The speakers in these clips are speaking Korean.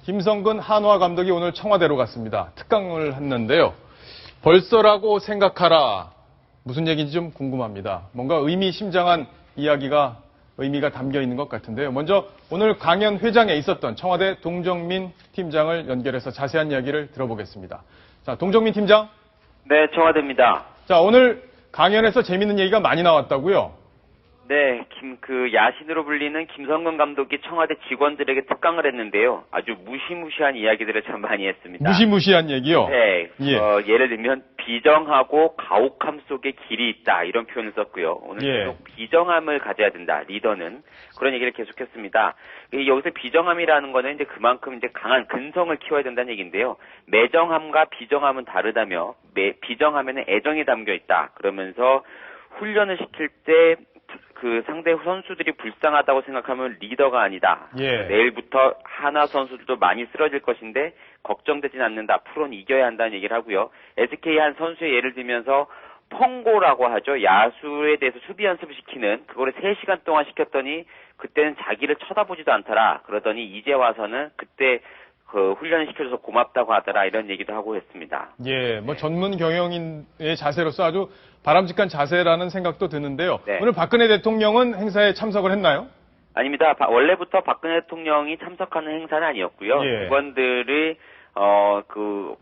김성근 한화 감독이 오늘 청와대로 갔습니다. 특강을 했는데요. 벌써라고 생각하라. 무슨 얘기인지 좀 궁금합니다. 뭔가 의미심장한 의미가 담겨 있는 것 같은데요. 먼저 오늘 강연 회장에 있었던 청와대 동정민 팀장을 연결해서 자세한 이야기를 들어보겠습니다. 자, 동정민 팀장. 네, 청와대입니다. 자, 오늘 강연에서 재밌는 얘기가 많이 나왔다고요? 네, 야신으로 불리는 김성근 감독이 청와대 직원들에게 특강을 했는데요. 아주 무시무시한 이야기들을 참 많이 했습니다. 무시무시한 얘기요? 네, 예. 예를 들면 비정하고 가혹함 속에 길이 있다 이런 표현을 썼고요. 오늘 예. 계속 비정함을 가져야 된다. 리더는 그런 얘기를 계속했습니다. 여기서 비정함이라는 거는 이제 그만큼 이제 강한 근성을 키워야 된다는 얘기인데요. 매정함과 비정함은 다르다며 비정함에는 애정이 담겨 있다. 그러면서 훈련을 시킬 때 상대 선수들이 불쌍하다고 생각하면 리더가 아니다. 예. 내일부터 한화 선수들도 많이 쓰러질 것인데 걱정되진 않는다. 프로는 이겨야 한다는 얘기를 하고요. SK 한 선수의 예를 들면서 펑고라고 하죠. 야수에 대해서 수비 연습을 시키는 그거를 3시간 동안 시켰더니 그때는 자기를 쳐다보지도 않더라. 그러더니 이제 와서는 그때 훈련을 시켜줘서 고맙다고 하더라. 이런 얘기도 하고 했습니다. 예, 전문 경영인의 자세로서 아주 바람직한 자세라는 생각도 드는데요. 네. 오늘 박근혜 대통령은 행사에 참석을 했나요? 아닙니다. 원래부터 박근혜 대통령이 참석하는 행사는 아니었고요. 예. 직원들이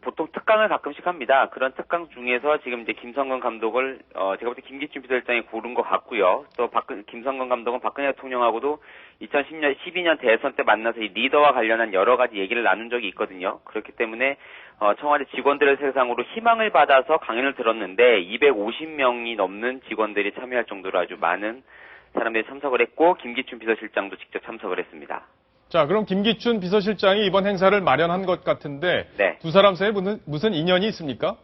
보통 특강을 가끔씩 합니다. 그런 특강 중에서 지금 이제 김성근 감독을, 제가 볼 때 김기춘 비서실장이 고른 것 같고요. 또 김성근 감독은 박근혜 대통령하고도 12년 대선 때 만나서 이 리더와 관련한 여러 가지 얘기를 나눈 적이 있거든요. 그렇기 때문에, 청와대 직원들의 세상으로 희망을 받아서 강연을 들었는데 250명이 넘는 직원들이 참여할 정도로 아주 많은 사람들이 참석을 했고, 김기춘 비서실장도 직접 참석을 했습니다. 자, 그럼 김기춘 비서실장이 이번 행사를 마련한 것 같은데 네. 두 사람 사이에 무슨 인연이 있습니까?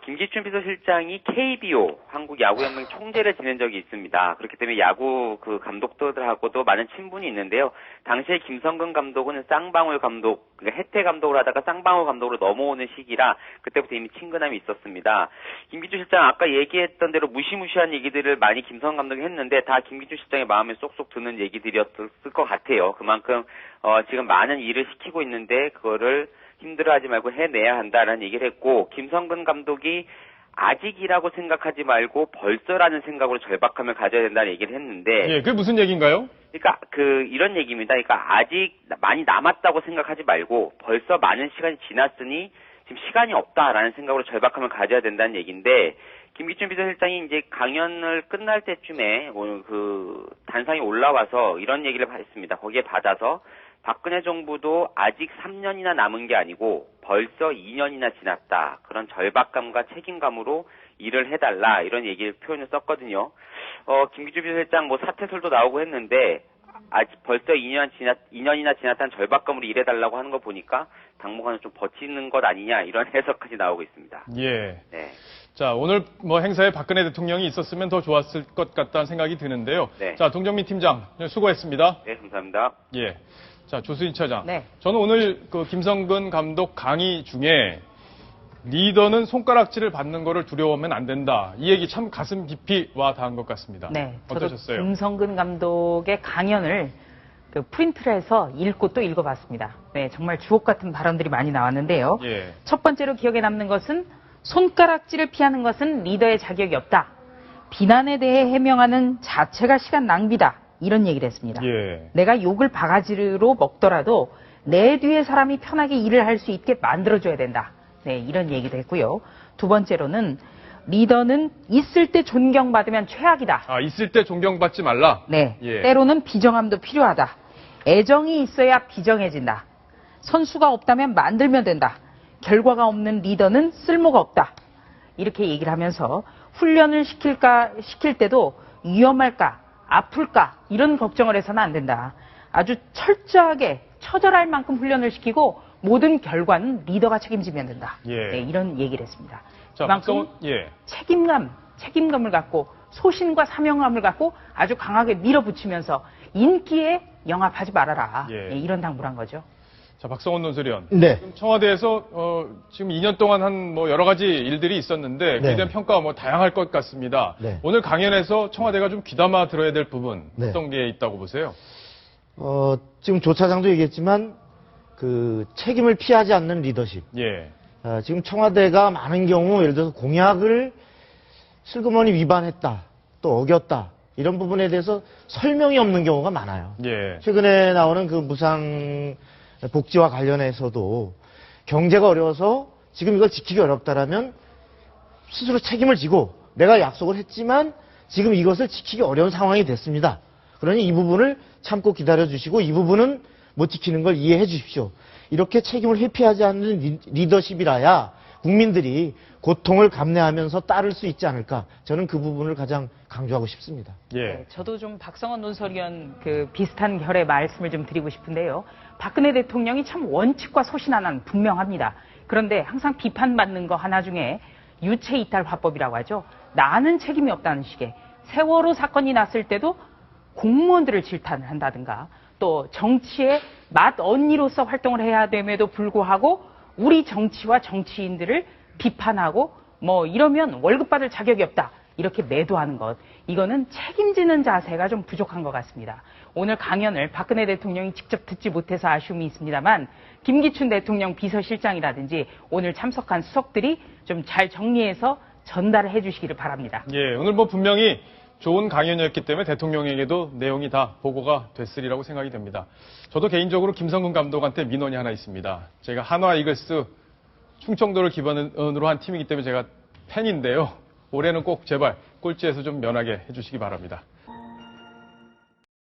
김기춘 비서실장이 KBO, 한국야구연맹 총재를 지낸 적이 있습니다. 그렇기 때문에 야구 감독들하고도 많은 친분이 있는데요. 당시에 김성근 감독은 쌍방울 감독, 그러니까 해태 감독을 하다가 쌍방울 감독으로 넘어오는 시기라 그때부터 이미 친근함이 있었습니다. 김기춘 실장 아까 얘기했던 대로 무시무시한 얘기들을 많이 김성근 감독이 했는데 다 김기춘 실장의 마음에 쏙쏙 드는 얘기들이었을 것 같아요. 그만큼 지금 많은 일을 시키고 있는데 그거를 힘들어하지 말고 해내야 한다라는 얘기를 했고, 김성근 감독이 아직이라고 생각하지 말고 벌써라는 생각으로 절박함을 가져야 된다는 얘기를 했는데, 예, 그게 무슨 얘기인가요? 그러니까 이런 얘기입니다. 그러니까 아직 많이 남았다고 생각하지 말고 벌써 많은 시간이 지났으니 지금 시간이 없다라는 생각으로 절박함을 가져야 된다는 얘기인데, 김기춘 비서실장이 이제 강연을 끝날 때쯤에 오늘 단상에 올라와서 이런 얘기를 했습니다. 거기에 받아서 박근혜 정부도 아직 3년이나 남은 게 아니고 벌써 2년이나 지났다. 그런 절박감과 책임감으로 일을 해달라. 이런 표현을 썼거든요. 김기춘 비서실장 사퇴설도 나오고 했는데 아직 벌써 2년이나 지났다는 절박감으로 일해달라고 하는 거 보니까 당분간은 좀 버티는 것 아니냐. 이런 해석까지 나오고 있습니다. 예. 네. 자, 오늘 행사에 박근혜 대통령이 있었으면 더 좋았을 것 같다는 생각이 드는데요. 네. 자, 동정민 팀장 수고했습니다. 네, 감사합니다. 예. 자, 조수진 차장. 네. 저는 오늘 김성근 감독 강의 중에 리더는 손가락질을 받는 거를 두려워하면 안 된다. 이 얘기 참 가슴 깊이 와 닿은 것 같습니다. 네. 어떠셨어요? 저도 김성근 감독의 강연을 프린트를 해서 읽고 또 읽어봤습니다. 네, 정말 주옥 같은 발언들이 많이 나왔는데요. 예. 첫 번째로 기억에 남는 것은 손가락질을 피하는 것은 리더의 자격이 없다. 비난에 대해 해명하는 자체가 시간 낭비다. 이런 얘기를 했습니다. 예. 내가 욕을 바가지로 먹더라도 내 뒤에 사람이 편하게 일을 할 수 있게 만들어줘야 된다. 네, 이런 얘기도 했고요. 두 번째로는 리더는 있을 때 존경받으면 최악이다. 아, 있을 때 존경받지 말라? 네, 예. 때로는 비정함도 필요하다. 애정이 있어야 비정해진다. 선수가 없다면 만들면 된다. 결과가 없는 리더는 쓸모가 없다. 이렇게 얘기를 하면서 훈련을 시킬 때도 위험할까? 아플까? 이런 걱정을 해서는 안 된다. 아주 철저하게 처절할 만큼 훈련을 시키고 모든 결과는 리더가 책임지면 된다. 예. 네, 이런 얘기를 했습니다. 자, 그만큼 예. 책임감을 갖고 소신과 사명감을 갖고 아주 강하게 밀어붙이면서 인기에 영합하지 말아라. 예. 네, 이런 당부를 한 거죠. 자, 박성원 논설위원. 네. 청와대에서 지금 2년 동안 한 여러 가지 일들이 있었는데 그에 네. 대한 평가가 다양할 것 같습니다. 네. 오늘 강연에서 청와대가 좀 귀담아 들어야 될 부분 네. 어떤 게 있다고 보세요? 지금 조 차장도 얘기했지만 그 책임을 피하지 않는 리더십. 예. 지금 청와대가 많은 경우 예를 들어서 공약을 슬그머니 위반했다, 또 어겼다, 이런 부분에 대해서 설명이 없는 경우가 많아요. 예. 최근에 나오는 그 무상 복지와 관련해서도 경제가 어려워서 지금 이걸 지키기 어렵다라면 스스로 책임을 지고 내가 약속을 했지만 지금 이것을 지키기 어려운 상황이 됐습니다. 그러니 이 부분을 참고 기다려 주시고 이 부분은 못 지키는 걸 이해해 주십시오. 이렇게 책임을 회피하지 않는 리더십이라야 국민들이 고통을 감내하면서 따를 수 있지 않을까. 저는 그 부분을 가장 강조하고 싶습니다. 예. 네, 저도 좀 박성원 논설위원 그 비슷한 결의 말씀을 좀 드리고 싶은데요. 박근혜 대통령이 참 원칙과 소신 하나는 분명합니다. 그런데 항상 비판받는 거 하나 중에 유체이탈 화법이라고 하죠. 나는 책임이 없다는 식의 세월호 사건이 났을 때도 공무원들을 질타를 한다든가 또 정치의 맏 언니로서 활동을 해야 됨에도 불구하고 우리 정치와 정치인들을 비판하고 뭐 이러면 월급 받을 자격이 없다. 이렇게 매도하는 것. 이거는 책임지는 자세가 좀 부족한 것 같습니다. 오늘 강연을 박근혜 대통령이 직접 듣지 못해서 아쉬움이 있습니다만 김기춘 대통령 비서실장이라든지 오늘 참석한 수석들이 좀 잘 정리해서 전달을 해 주시기를 바랍니다. 예. 오늘 뭐 분명히 좋은 강연이었기 때문에 대통령에게도 내용이 다 보고가 됐으리라고 생각이 됩니다. 저도 개인적으로 김성근 감독한테 민원이 하나 있습니다. 제가 한화 이글스 충청도를 기반으로 한 팀이기 때문에 제가 팬인데요. 올해는 꼭 제발 꼴찌에서 좀 면하게 해주시기 바랍니다.